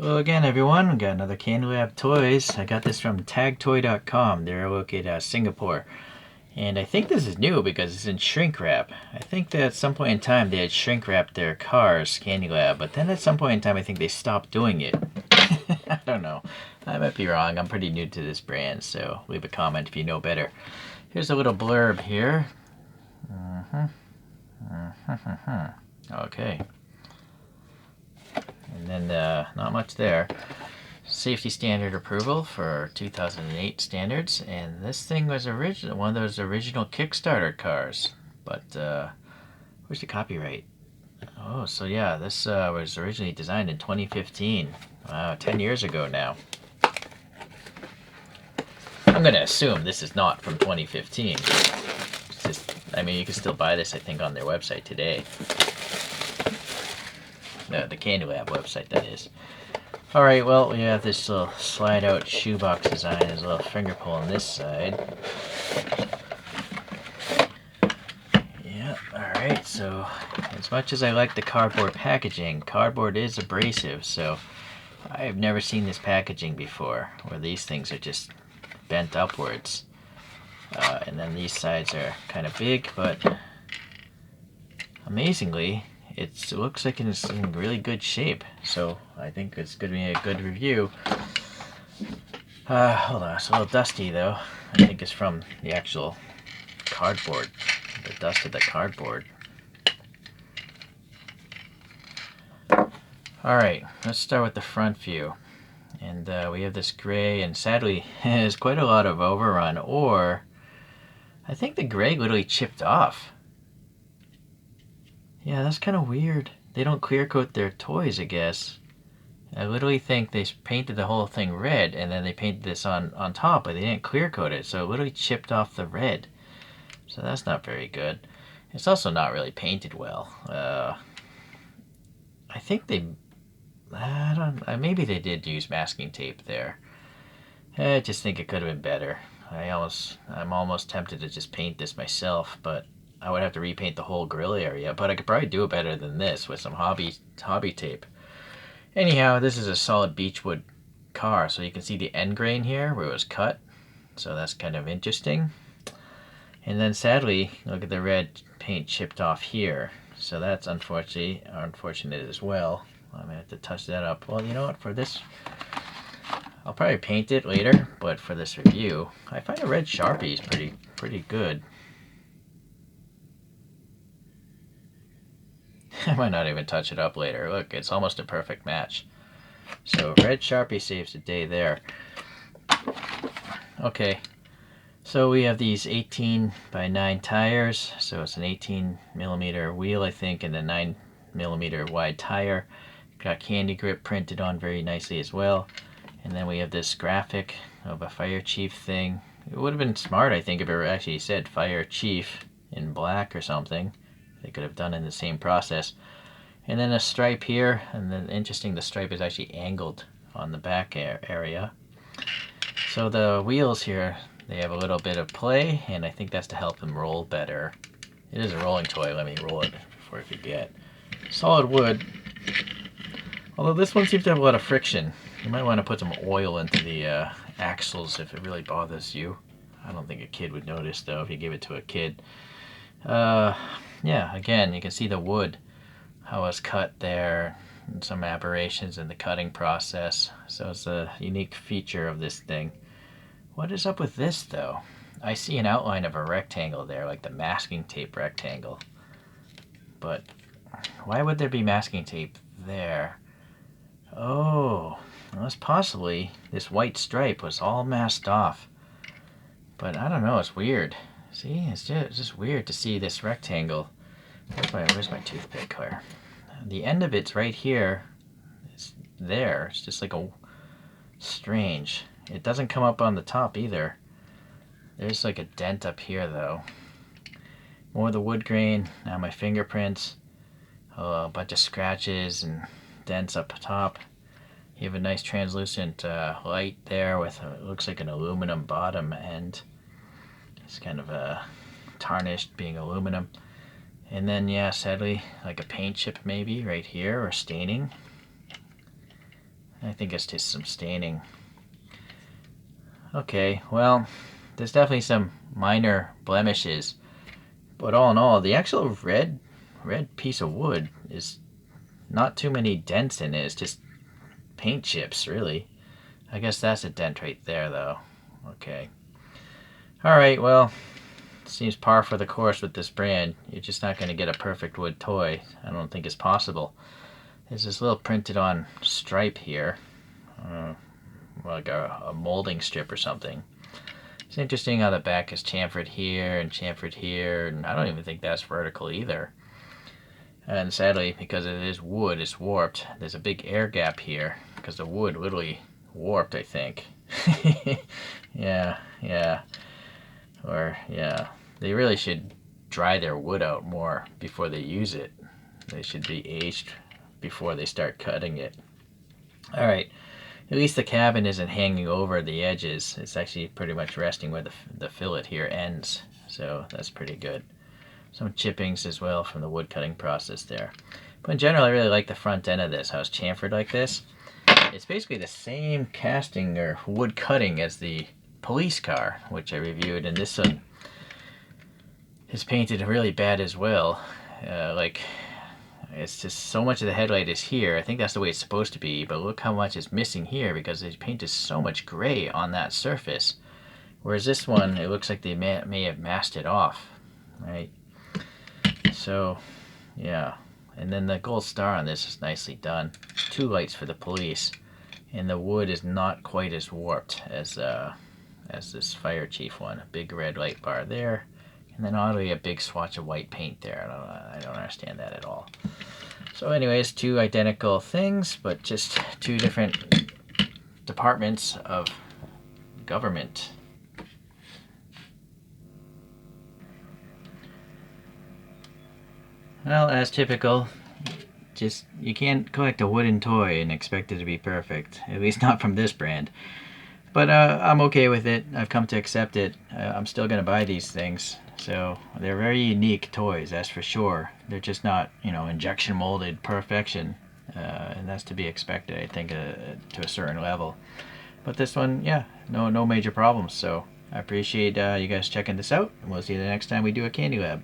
Hello again, everyone. We got another CandyLab Toys. I got this from tagtoy.com. They're located out of Singapore. And I think this is new because it's in shrink wrap. I think that at some point in time they had shrink wrapped their cars, CandyLab, but then at some point in time I think they stopped doing it. I don't know. I might be wrong. I'm pretty new to this brand, so leave a comment if you know better. Here's a little blurb here. Okay. And then not much there. Safety standard approval for 2008 standards, and this thing was one of those original Kickstarter cars. But where's the copyright? Oh, so yeah, this was originally designed in 2015. Wow, 10 years ago now. I'm gonna assume this is not from 2015. It's just, I mean, you can still buy this, I think, on their website today. The CandyLab website, that is. Alright, well, we have this little slide-out shoebox design. There's a little finger pull on this side. Yeah, alright, so as much as I like the cardboard packaging, cardboard is abrasive, so I have never seen this packaging before, where these things are just bent upwards. And then these sides are kind of big, but amazingly, it looks like it's in really good shape, so I think it's going to be a good review. Hold on, it's a little dusty though. I think it's from the actual cardboard, the dust of the cardboard. Alright, let's start with the front view. And we have this gray, and sadly, has quite a lot of overrun, or I think the gray literally chipped off. Yeah, that's kind of weird. They don't clear coat their toys, I guess. I literally think they painted the whole thing red, and then they painted this on top, but they didn't clear coat it, so it literally chipped off the red. So that's not very good. It's also not really painted well. I think they... maybe they did use masking tape there. I just think it could have been better. I'm almost tempted to just paint this myself, but I would have to repaint the whole grill area, but I could probably do it better than this with some hobby tape. Anyhow, this is a solid beechwood car, so you can see the end grain here where it was cut, so that's kind of interesting. And then sadly, look at the red paint chipped off here, so that's unfortunate as well. I'm gonna have to touch that up. Well, you know what, for this, I'll probably paint it later, but for this review, I find a red Sharpie is pretty good. I might not even touch it up later. Look, it's almost a perfect match. So red Sharpie saves the day there. Okay, so we have these 18 by 9 tires. So it's an 18 millimeter wheel, I think, and a 9 millimeter wide tire. Got Candy Grip printed on very nicely as well. And then we have this graphic of a fire chief thing. It would have been smart, I think, if it actually said fire chief in black or something. They could have done in the same process. And then a stripe here, and then interesting, the stripe is actually angled on the back area. So the wheels here, they have a little bit of play, and I think that's to help them roll better. It is a rolling toy. Let me roll it before I forget. Solid wood. Although this one seems to have a lot of friction. You might want to put some oil into the axles if it really bothers you. I don't think a kid would notice though if you give it to a kid. Yeah, again, you can see the wood, how it's cut there, and some aberrations in the cutting process. So it's a unique feature of this thing. What is up with this, though? I see an outline of a rectangle there, like the masking tape rectangle. But why would there be masking tape there? Oh, unless possibly this white stripe was all masked off. But I don't know, it's weird. See, it's just weird to see this rectangle. Where's my toothpick here? The end of it's right here. It's there. It's just like a strange. It doesn't come up on the top either. There's like a dent up here though. More of the wood grain. Now my fingerprints. A bunch of scratches and dents up top. You have a nice translucent light there with it looks like an aluminum bottom end. It's kind of tarnished being aluminum. And then, yeah, sadly, like a paint chip maybe right here, or staining. I think it's just some staining. Okay, well, there's definitely some minor blemishes, but all in all, the actual red piece of wood is not too many dents in it. It's just paint chips, really. I guess that's a dent right there, though. Okay. All right, well, seems par for the course with this brand. You're just not going to get a perfect wood toy. I don't think it's possible. There's this little printed on stripe here, like a molding strip or something. It's interesting how the back is chamfered here and chamfered here, and I don't even think that's vertical either. And sadly, because it is wood, it's warped. There's a big air gap here because the wood literally warped, I think. Yeah, yeah. Or, yeah. They really should dry their wood out more before they use it. They should be aged before they start cutting it. Alright, at least the cabin isn't hanging over the edges. It's actually pretty much resting where the fillet here ends. So that's pretty good. Some chippings as well from the wood cutting process there. But in general, I really like the front end of this, how it's chamfered like this. It's basically the same casting or wood cutting as the police car, which I reviewed, and this one is painted really bad as well. It's just so much of the headlight is here. I think that's the way it's supposed to be, but look how much is missing here because they painted so much gray on that surface. Whereas this one, it looks like they may have masked it off, right? So, yeah. And then the gold star on this is nicely done. 2 lights for the police. And the wood is not quite as warped as this fire chief one. A big red light bar there. And then oddly a big swatch of white paint there. I don't understand that at all. So anyways, 2 identical things, but just 2 different departments of government. Well, as typical, just you can't collect a wooden toy and expect it to be perfect. At least not from this brand. But I'm okay with it. I've come to accept it. I'm still going to buy these things. So they're very unique toys, that's for sure. They're just not, injection molded perfection. And that's to be expected, I think, to a certain level. But this one, yeah, no major problems. So I appreciate you guys checking this out. And we'll see you the next time we do a Candy Lab.